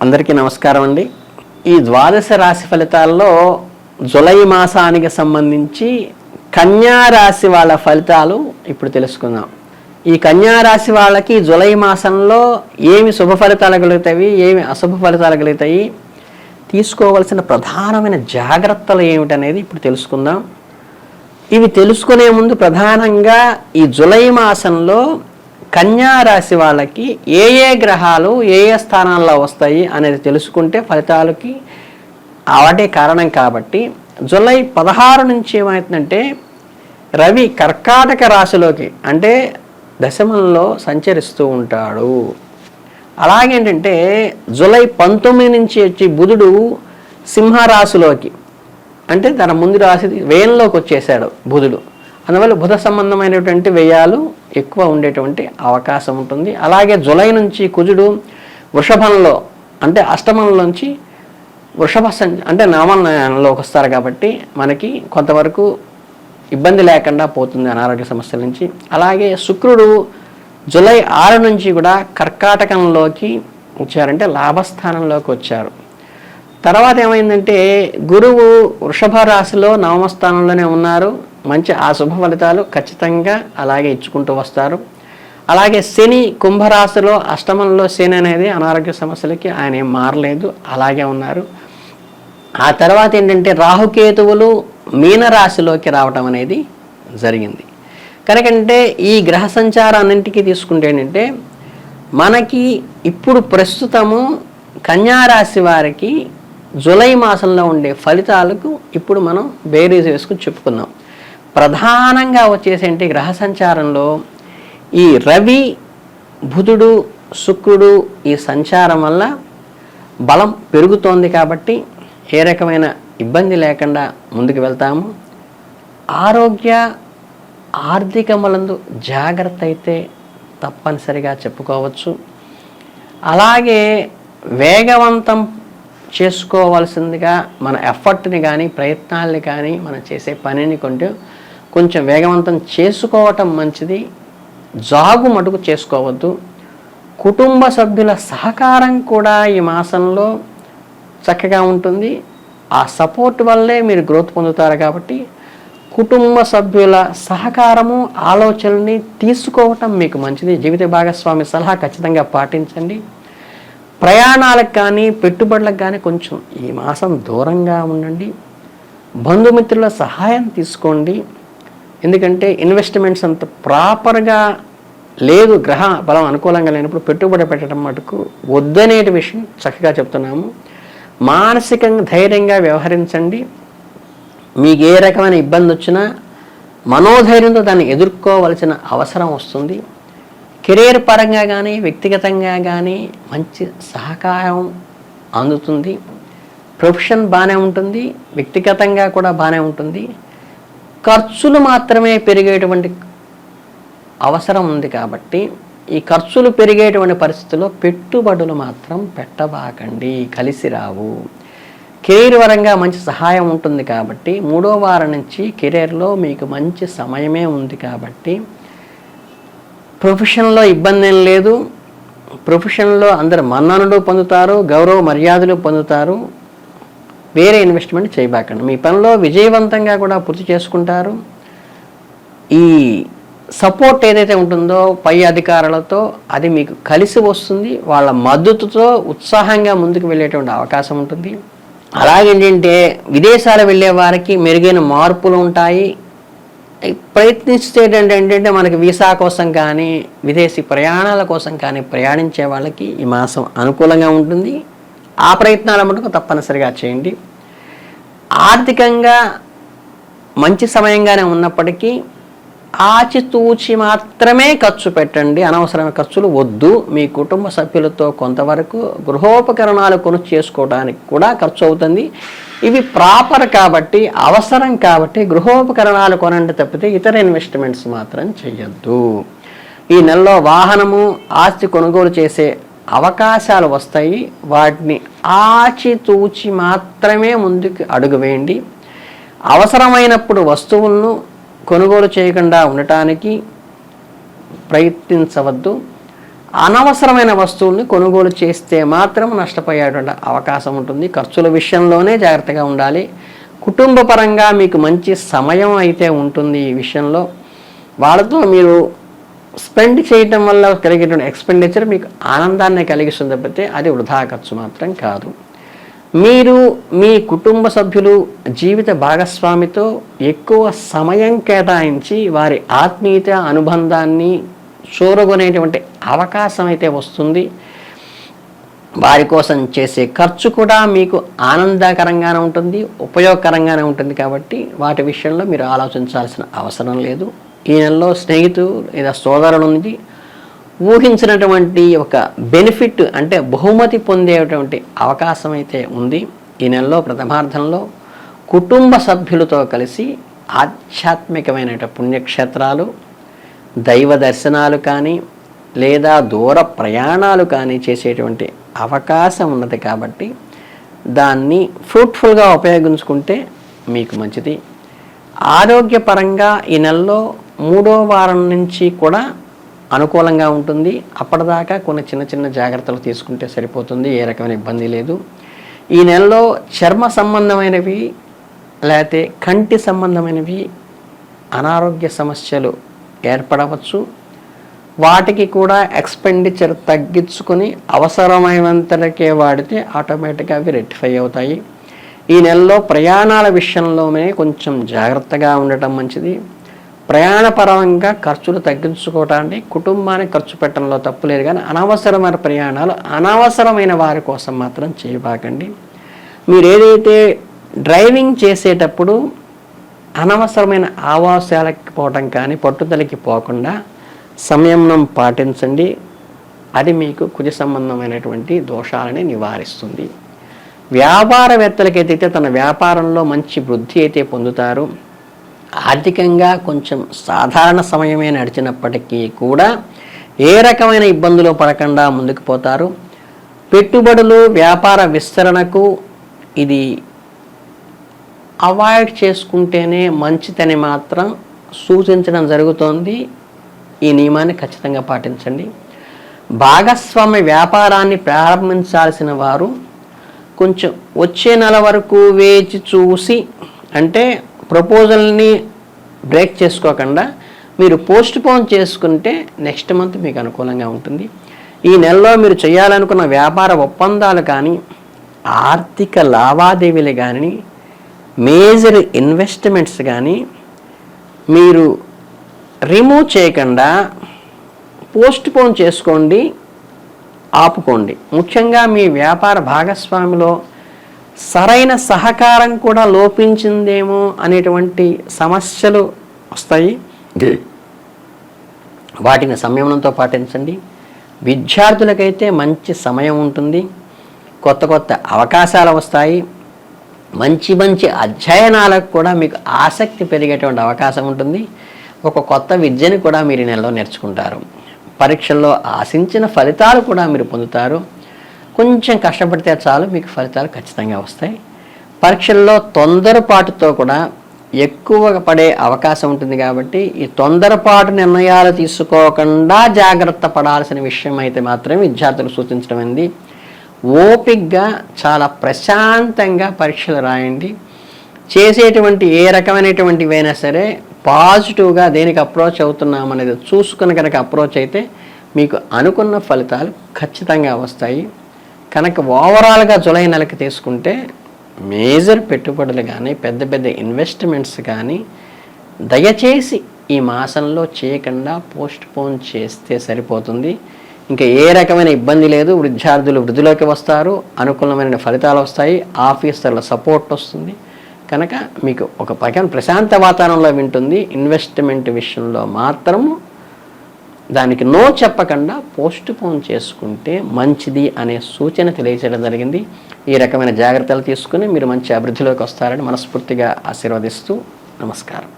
అందరికీ నమస్కారం అండి. ఈ ద్వాదశ రాశి ఫలితాల్లో జూలై మాసానికి సంబంధించి కన్యా రాశి వాళ్ళ ఫలితాలు ఇప్పుడు తెలుసుకుందాం. ఈ కన్యా రాశి వాళ్ళకి జూలై మాసంలో ఏమి శుభ ఫలితాలు కలుగుతాయి, ఏమి అశుభ ఫలితాలు కలుగుతాయి, తీసుకోవాల్సిన ప్రధానమైన జాగ్రత్తలు ఏమిటనేది ఇప్పుడు తెలుసుకుందాం. ఇవి తెలుసుకునే ముందు ప్రధానంగా ఈ జూలై మాసంలో కన్యా రాశి వాళ్ళకి ఏ ఏ గ్రహాలు ఏ ఏ స్థానాల్లో వస్తాయి అనేది తెలుసుకుంటే ఫలితాలకి అవటే కారణం. కాబట్టి జూలై 16 నుంచి ఏమవుతుందంటే రవి కర్కాటక రాశిలోకి అంటే దశమంలో సంచరిస్తూ ఉంటాడు. అలాగేంటంటే జూలై 19 నుంచి వచ్చి బుధుడు సింహరాశిలోకి అంటే తన ముందు రాశి వ్యయంలోకి వచ్చేసాడు బుధుడు. అందువల్ల బుధ సంబంధమైనటువంటి వ్యయాలు ఎక్కువ ఉండేటువంటి అవకాశం ఉంటుంది. అలాగే జూలై నుంచి కుజుడు వృషభంలో అంటే అష్టమంలోంచి వృషభ అంటే నామంలోకి వస్తారు. కాబట్టి మనకి కొంతవరకు ఇబ్బంది లేకుండా పోతుంది అనారోగ్య సమస్యల నుంచి. అలాగే శుక్రుడు జూలై 6 నుంచి కూడా కర్కాటకంలోకి వచ్చారంటే లాభస్థానంలోకి వచ్చారు. తర్వాత ఏమైందంటే గురువు వృషభ రాశిలో నవమ స్థానంలోనే ఉన్నారు. మంచి ఆ శుభ ఫలితాలు ఖచ్చితంగా అలాగే ఇచ్చుకుంటూ వస్తారు. అలాగే శని కుంభరాశిలో అష్టమంలో శని అనేది అనారోగ్య సమస్యలకి ఆయన ఏం మారలేదు, అలాగే ఉన్నారు. ఆ తర్వాత ఏంటంటే రాహుకేతువులు మీనరాశిలోకి రావటం అనేది జరిగింది. కనుకంటే ఈ గ్రహ సంచారం అన్నింటికీ తీసుకుంటే ఏంటంటే మనకి ఇప్పుడు ప్రస్తుతము కన్యారాశి వారికి జూలై మాసంలో ఉండే ఫలితాలకు ఇప్పుడు మనం బేరీజ్ వేసుకుని చెప్పుకుందాం. ప్రధానంగా వచ్చేసేంటి గ్రహ సంచారంలో ఈ రవి బుధుడు శుక్రుడు ఈ సంచారం వల్ల బలం పెరుగుతోంది. కాబట్టి ఏ రకమైన ఇబ్బంది లేకుండా ముందుకు వెళ్తాము. ఆరోగ్య ఆర్థికములందు జాగ్రత్త అయితే తప్పనిసరిగా చెప్పుకోవచ్చు. అలాగే వేగవంతం చేసుకోవాల్సిందిగా మన ఎఫర్ట్ని కానీ ప్రయత్నాల్ని కానీ మనం చేసే పనిని కొంచెం వేగవంతం చేసుకోవటం మంచిది. జాగు మటుకు చేసుకోవద్దు. కుటుంబ సభ్యుల సహకారం కూడా ఈ మాసంలో చక్కగా ఉంటుంది. ఆ సపోర్ట్ వల్లే మీరు గ్రోత్ పొందుతారు. కాబట్టి కుటుంబ సభ్యుల సహకారము ఆలోచనల్ని తీసుకోవటం మీకు మంచిది. జీవిత భాగస్వామి సలహా ఖచ్చితంగా పాటించండి. ప్రయాణాలకు కానీ పెట్టుబడులకు కానీ కొంచెం ఈ మాసం దూరంగా ఉండండి. బంధుమిత్రుల సహాయం తీసుకోండి. ఎందుకంటే ఇన్వెస్ట్మెంట్స్ అంత ప్రాపర్గా లేదు, గ్రహ బలం అనుకూలంగా లేనప్పుడు పెట్టుబడి పెట్టడం మటుకు వద్దనేటి విషయం చక్కగా చెప్తున్నాము. మానసికంగా ధైర్యంగా వ్యవహరించండి. మీకు ఏ రకమైన ఇబ్బంది వచ్చినా మనోధైర్యంతో దాన్ని ఎదుర్కోవలసిన అవసరం వస్తుంది. కెరీర్ పరంగా కానీ వ్యక్తిగతంగా కానీ మంచి సహకారం అందుతుంది. ప్రొఫెషన్ బాగానే ఉంటుంది, వ్యక్తిగతంగా కూడా బాగానే ఉంటుంది. ఖర్చులు మాత్రమే పెరిగేటువంటి అవసరం ఉంది. కాబట్టి ఈ ఖర్చులు పెరిగేటువంటి పరిస్థితుల్లో పెట్టుబడులు మాత్రం పెట్టబాకండి, కలిసి రావు. కెరీర్ పరంగా మంచి సహాయం ఉంటుంది. కాబట్టి 3వ వారం నుంచి కెరీర్లో మీకు మంచి సమయమే ఉంది. కాబట్టి ప్రొఫెషన్లో ఇబ్బంది ఏం లేదు. ప్రొఫెషన్లో అందరు మన్ననలు పొందుతారు, గౌరవ మర్యాదలు పొందుతారు. వేరే ఇన్వెస్ట్మెంట్ చేయబాకండి. మీ పనిలో విజయవంతంగా కూడా పూర్తి చేసుకుంటారు. ఈ సపోర్ట్ ఏదైతే ఉంటుందో పై అధికారులతో అది మీకు కలిసి వస్తుంది. వాళ్ళ మద్దతుతో ఉత్సాహంగా ముందుకు వెళ్ళేటువంటి అవకాశం ఉంటుంది. అలాగేంటంటే విదేశాలు వెళ్ళే వారికి మెరుగైన మార్పులు ఉంటాయి. ప్రయత్నిస్తే ఏంటంటే మనకి వీసా కోసం కానీ విదేశీ ప్రయాణాల కోసం కానీ ప్రయాణించే వాళ్ళకి ఈ మాసం అనుకూలంగా ఉంటుంది. ఆ ప్రయత్నాల మటుకు తప్పనిసరిగా చేయండి. ఆర్థికంగా మంచి సమయంగానే ఉన్నప్పటికీ ఆచితూచి మాత్రమే ఖర్చు పెట్టండి. అనవసరమైన ఖర్చులు వద్దు. మీ కుటుంబ సభ్యులతో కొంతవరకు గృహోపకరణాలు చేసుకోవడానికి కూడా ఖర్చు అవుతుంది. ఇవి ప్రాపర్ కాబట్టి అవసరం కాబట్టి గృహోపకరణాలు కొనండి తప్పితే ఇతర ఇన్వెస్ట్మెంట్స్ మాత్రం చేయొద్దు. ఈ నెలలో వాహనము ఆస్తి కొనుగోలు చేసే అవకాశాలు వస్తాయి. వాటిని ఆచితూచి మాత్రమే ముందుకు అడుగు వేయండి. అవసరమైనప్పుడు వస్తువులను కొనుగోలు చేయకుండా ఉండటానికి ప్రయత్నించవద్దు. అనవసరమైన వస్తువుల్ని కొనుగోలు చేస్తే మాత్రం నష్టపోయేటువంటి అవకాశం ఉంటుంది. ఖర్చుల విషయంలోనే జాగ్రత్తగా ఉండాలి. కుటుంబ పరంగా మీకు మంచి సమయం అయితే ఉంటుంది. ఈ విషయంలో వాళ్ళతో మీరు స్పెండ్ చేయటం వల్ల కలిగేటువంటి ఎక్స్పెండిచర్ మీకు ఆనందాన్ని కలిగిస్తుంది తప్పితే అది వృధా ఖర్చు మాత్రం కాదు. మీరు మీ కుటుంబ సభ్యులు జీవిత భాగస్వామితో ఎక్కువ సమయం కేటాయించి వారి ఆత్మీయత అనుబంధాన్ని చూరగొనేటువంటి అవకాశం అయితే వస్తుంది. వారి కోసం చేసే ఖర్చు కూడా మీకు ఆనందకరంగానే ఉంటుంది, ఉపయోగకరంగానే ఉంటుంది. కాబట్టి వాటి విషయంలో మీరు ఆలోచించాల్సిన అవసరం లేదు. ఈ నెలలో స్నేహితులు లేదా సోదరుల నుండి ఊహించినటువంటి ఒక బెనిఫిట్ అంటే బహుమతి పొందేటువంటి అవకాశం అయితే ఉంది. ఈ నెలలో ప్రథమార్థంలో కుటుంబ సభ్యులతో కలిసి ఆధ్యాత్మికమైన పుణ్యక్షేత్రాలు, దైవ దర్శనాలు కానీ లేదా దూర ప్రయాణాలు కానీ చేసేటువంటి అవకాశం ఉన్నది. కాబట్టి దాన్ని ఫ్రూట్ఫుల్గా ఉపయోగించుకుంటే మీకు మంచిది. ఆరోగ్యపరంగా ఈ నెలలో 3వ వారం నుంచి కూడా అనుకూలంగా ఉంటుంది. అప్పటిదాకా కొన్ని చిన్న చిన్న జాగ్రత్తలు తీసుకుంటే సరిపోతుంది. ఏ రకమైన ఇబ్బంది లేదు. ఈ నెలలో చర్మ సంబంధమైనవి లేకపోతే కంటి సంబంధమైనవి అనారోగ్య సమస్యలు ఏర్పడవచ్చు. వాటికి కూడా ఎక్స్పెండిచర్ తగ్గించుకొని అవసరమైనంతకే వాడితే ఆటోమేటిక్గా అవి రెక్టిఫై అవుతాయి. ఈ నెలలో ప్రయాణాల విషయంలోనే కొంచెం జాగ్రత్తగా ఉండటం మంచిది. ప్రయాణపరంగా ఖర్చులు తగ్గించుకోవటానికి కుటుంబానికి ఖర్చు పెట్టడంలో తప్పు లేదు, కానీ అనవసరమైన ప్రయాణాలు అనవసరమైన వారి కోసం మాత్రం చేయబాకండి. మీరు ఏదైతే డ్రైవింగ్ చేసేటప్పుడు అనవసరమైన ఆవాసాలకి పోవటం కానీ పట్టుదలకి పోకుండా సంయమనం పాటించండి. అది మీకు కుజ సంబంధమైనటువంటి దోషాలని నివారిస్తుంది. వ్యాపారవేత్తలకైతే తన వ్యాపారంలో మంచి వృద్ధి అయితే పొందుతారు. ఆర్థికంగా కొంచెం సాధారణ సమయమే నడిచినప్పటికీ కూడా ఏ రకమైన ఇబ్బందులు పడకుండా ముందుకు పోతారు. పెట్టుబడులు వ్యాపార విస్తరణకు ఇది అవాయిడ్ చేసుకుంటేనే మంచిదని మాత్రం సూచించడం జరుగుతోంది. ఈ నియమాన్ని ఖచ్చితంగా పాటించండి. భాగస్వామ్య వ్యాపారాన్ని ప్రారంభించాల్సిన వారు కొంచెం వచ్చే నెల వరకు వేచి చూసి, అంటే ప్రపోజల్ని బ్రేక్ చేసుకోకుండా మీరు పోస్ట్ పోన్ చేసుకుంటే నెక్స్ట్ మంత్ మీకు అనుకూలంగా ఉంటుంది. ఈ నెలలో మీరు చేయాలనుకున్న వ్యాపార ఒప్పందాలు కానీ ఆర్థిక లావాదేవీలు కానీ మేజర్ ఇన్వెస్ట్మెంట్స్ కానీ మీరు రిమూవ్ చేయకుండా పోస్ట్ పోన్ చేసుకోండి, ఆపుకోండి. ముఖ్యంగా మీ వ్యాపార భాగస్వామిలో సరైన సహకారం కూడా లోపించిందేమో అనేటువంటి సమస్యలు వస్తాయి. వాటిని సంయమనంతో పాటించండి. విద్యార్థులకైతే మంచి సమయం ఉంటుంది. కొత్త కొత్త అవకాశాలు వస్తాయి. మంచి మంచి అధ్యయనాలకు కూడా మీకు ఆసక్తి పెరిగేటువంటి అవకాశం ఉంటుంది. ఒక కొత్త విద్యను కూడా మీరు ఈ నెలలో నేర్చుకుంటారు. పరీక్షల్లో ఆశించిన ఫలితాలు కూడా మీరు పొందుతారు. కొంచెం కష్టపడితే చాలు, మీకు ఫలితాలు ఖచ్చితంగా వస్తాయి. పరీక్షల్లో తొందరపాటుతో కూడా ఎక్కువ పడే అవకాశం ఉంటుంది. కాబట్టి ఈ తొందరపాటు నిర్ణయాలు తీసుకోకుండా జాగ్రత్త పడాల్సిన విషయం అయితే మాత్రమే విద్యార్థులు సూచించడం అయింది. ఓపికగా చాలా ప్రశాంతంగా పరీక్షలు రాయండి. చేసేటువంటి ఏ రకమైనటువంటివైనా సరే పాజిటివ్గా దేనికి అప్రోచ్ అవుతున్నాం అనేది చూసుకుని కనుక అప్రోచ్ అయితే మీకు అనుకున్న ఫలితాలు ఖచ్చితంగా వస్తాయి. కనుక ఓవరాల్గా జూలై నెలకి తీసుకుంటే మేజర్ పెట్టుబడులు కానీ పెద్ద పెద్ద ఇన్వెస్ట్మెంట్స్ కానీ దయచేసి ఈ మాసంలో చేయకుండా పోస్ట్ పోన్ చేస్తే సరిపోతుంది. ఇంకా ఏ రకమైన ఇబ్బంది లేదు. విద్యార్థులు వృద్ధిలోకి వస్తారు, అనుకూలమైన ఫలితాలు వస్తాయి, ఆఫీసర్ల సపోర్ట్ వస్తుంది. కనుక మీకు ఒక పక్కన ప్రశాంత వాతావరణంలో వింటుంది. ఇన్వెస్ట్మెంట్ విషయంలో మాత్రము దానికి నో చెప్పకుండా పోస్ట్ పోన్ చేసుకుంటే మంచిది అనే సూచన తెలియజేయడం జరిగింది. ఈ రకమైన జాగ్రత్తలు తీసుకుని మీరు మంచి అభివృద్ధిలోకి వస్తారని మనస్ఫూర్తిగా ఆశీర్వదిస్తూ నమస్కారం.